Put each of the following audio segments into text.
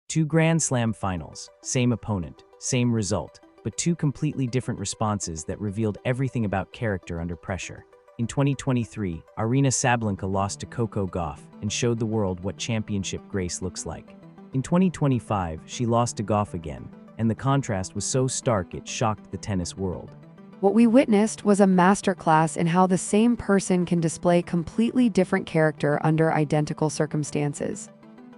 Two Grand Slam finals, same opponent, same result, but two completely different responses that revealed everything about character under pressure. In 2023, Aryna Sabalenka lost to Coco Gauff and showed the world what championship grace looks like. In 2025, she lost to Gauff again, and the contrast was so stark it shocked the tennis world. What we witnessed was a masterclass in how the same person can display completely different character under identical circumstances.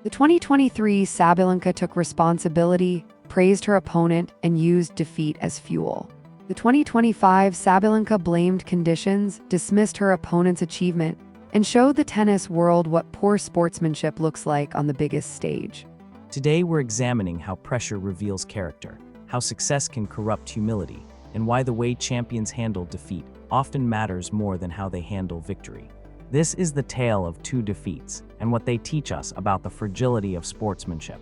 The 2023 Sabalenka took responsibility, praised her opponent, and used defeat as fuel. The 2025 Sabalenka blamed conditions, dismissed her opponent's achievement, and showed the tennis world what poor sportsmanship looks like on the biggest stage. Today we're examining how pressure reveals character, how success can corrupt humility, and why the way champions handle defeat often matters more than how they handle victory. This is the tale of two defeats and what they teach us about the fragility of sportsmanship.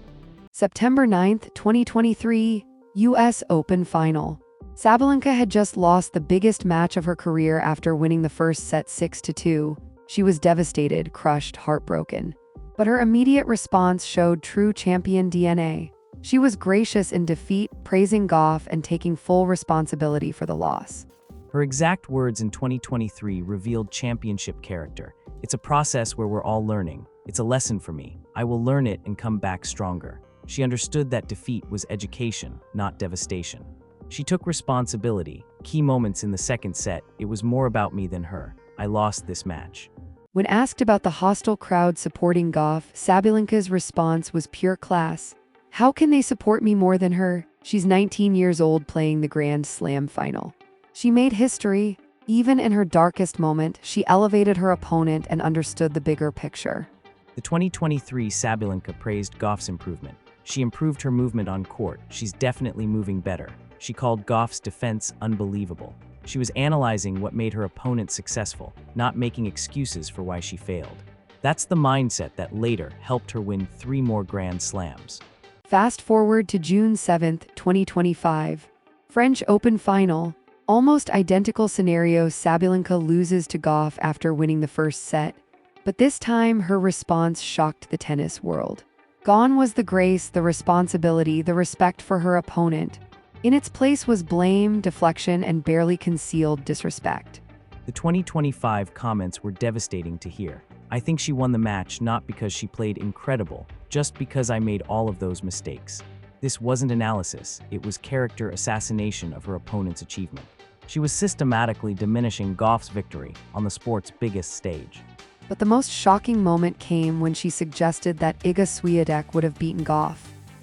September 9, 2023, US Open Final. Sabalenka had just lost the biggest match of her career after winning the first set 6-2. She was devastated, crushed, heartbroken. But her immediate response showed true champion DNA. She was gracious in defeat, praising Gauff and taking full responsibility for the loss. Her exact words in 2023 revealed championship character. It's a process where we're all learning. It's a lesson for me. I will learn it and come back stronger. She understood that defeat was education, not devastation. She took responsibility. Key moments in the second set, it was more about me than her. I lost this match. When asked about the hostile crowd supporting Gauff, Sabalenka's response was pure class. How can they support me more than her? She's 19 years old playing the Grand Slam final. She made history. Even in her darkest moment, she elevated her opponent and understood the bigger picture. The 2023 Sabalenka praised Gauff's improvement. She improved her movement on court. She's definitely moving better. She called Gauff's defense unbelievable. She was analyzing what made her opponent successful, not making excuses for why she failed. That's the mindset that later helped her win 3 more Grand Slams. Fast forward to June 7, 2025. French Open Final. Almost identical scenario, Sabalenka loses to Gauff after winning the first set. But this time, her response shocked the tennis world. Gone was the grace, the responsibility, the respect for her opponent. In its place was blame, deflection, and barely concealed disrespect. The 2025 comments were devastating to hear. I think she won the match not because she played incredible, just because I made all of those mistakes. This wasn't analysis, it was character assassination of her opponent's achievement. She was systematically diminishing Gauff's victory on the sport's biggest stage. But the most shocking moment came when she suggested that Iga Swiatek would have beaten Gauff.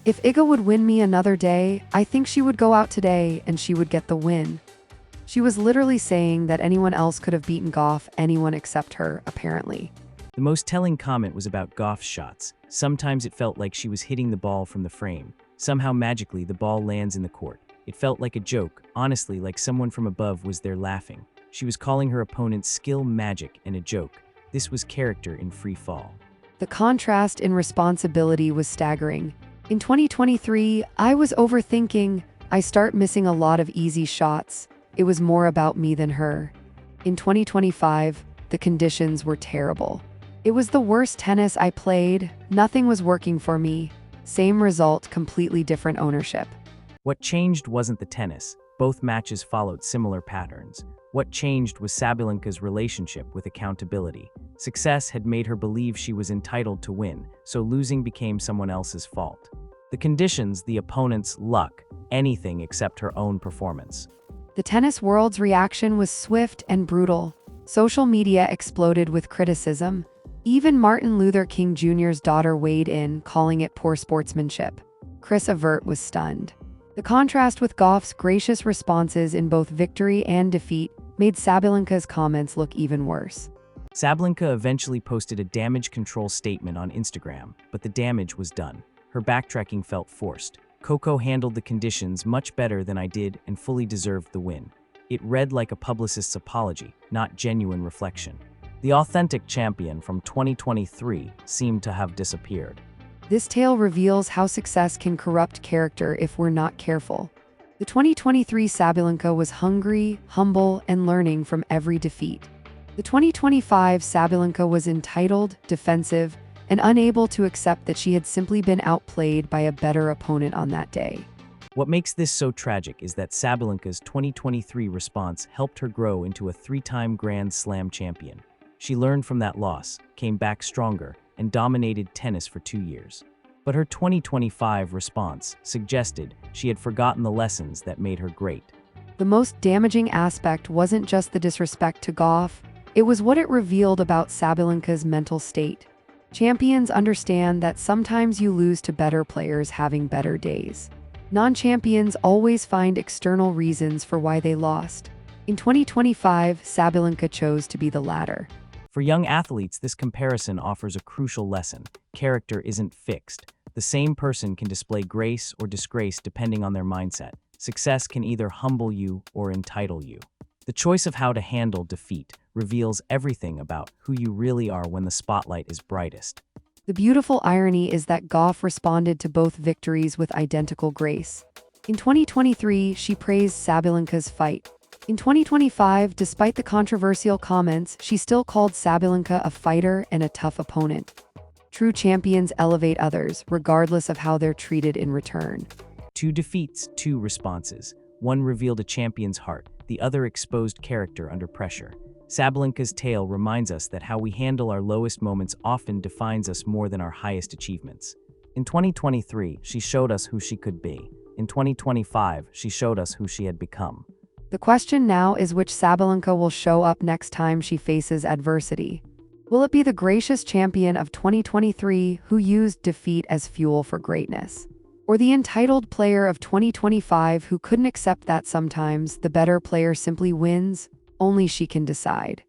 If Iga would win me another day, I think she would go out today and she would get the win. She was literally saying that anyone else could have beaten Gauff, anyone except her, apparently. The most telling comment was about Gauff's shots. Sometimes it felt like she was hitting the ball from the frame. Somehow magically the ball lands in the court. It felt like a joke, honestly, like someone from above was there laughing. She was calling her opponent's skill magic and a joke. This was character in free fall. The contrast in responsibility was staggering. In 2023, I was overthinking. I start missing a lot of easy shots. It was more about me than her. In 2025, the conditions were terrible. It was the worst tennis I played. Nothing was working for me. Same result, completely different ownership. What changed wasn't the tennis. Both matches followed similar patterns. What changed was Sabalenka's relationship with accountability. Success had made her believe she was entitled to win, so losing became someone else's fault. The conditions, the opponent's luck, anything except her own performance. The tennis world's reaction was swift and brutal. Social media exploded with criticism. Even Martin Luther King Jr.'s daughter weighed in, calling it poor sportsmanship. Chris Evert was stunned. The contrast with Gauff's gracious responses in both victory and defeat made Sabalenka's comments look even worse. Sabalenka eventually posted a damage control statement on Instagram, but the damage was done. Her backtracking felt forced. Coco handled the conditions much better than I did and fully deserved the win. It read like a publicist's apology, not genuine reflection. The authentic champion from 2023 seemed to have disappeared. This tale reveals how success can corrupt character if we're not careful. The 2023 Sabalenka was hungry, humble, and learning from every defeat. The 2025 Sabalenka was entitled, defensive, and unable to accept that she had simply been outplayed by a better opponent on that day. What makes this so tragic is that Sabalenka's 2023 response helped her grow into a three-time Grand Slam champion. She learned from that loss, came back stronger, and dominated tennis for 2 years. But her 2025 response suggested she had forgotten the lessons that made her great. The most damaging aspect wasn't just the disrespect to Gauff, it was what it revealed about Sabalenka's mental state. Champions understand that sometimes you lose to better players having better days. Non-champions always find external reasons for why they lost. In 2025, Sabalenka chose to be the latter. For young athletes, this comparison offers a crucial lesson. Character isn't fixed. The same person can display grace or disgrace depending on their mindset. Success can either humble you or entitle you. The choice of how to handle defeat reveals everything about who you really are when the spotlight is brightest. The beautiful irony is that Gauff responded to both victories with identical grace. In 2023, she praised Sabalenka's fight. In 2025, despite the controversial comments, she still called Sabalenka a fighter and a tough opponent. True champions elevate others, regardless of how they're treated in return. 2 defeats, 2 responses. One revealed a champion's heart, the other exposed character under pressure. Sabalenka's tale reminds us that how we handle our lowest moments often defines us more than our highest achievements. In 2023, she showed us who she could be. In 2025, she showed us who she had become. The question now is which Sabalenka will show up next time she faces adversity. Will it be the gracious champion of 2023 who used defeat as fuel for greatness? Or the entitled player of 2025 who couldn't accept that sometimes the better player simply wins? Only she can decide.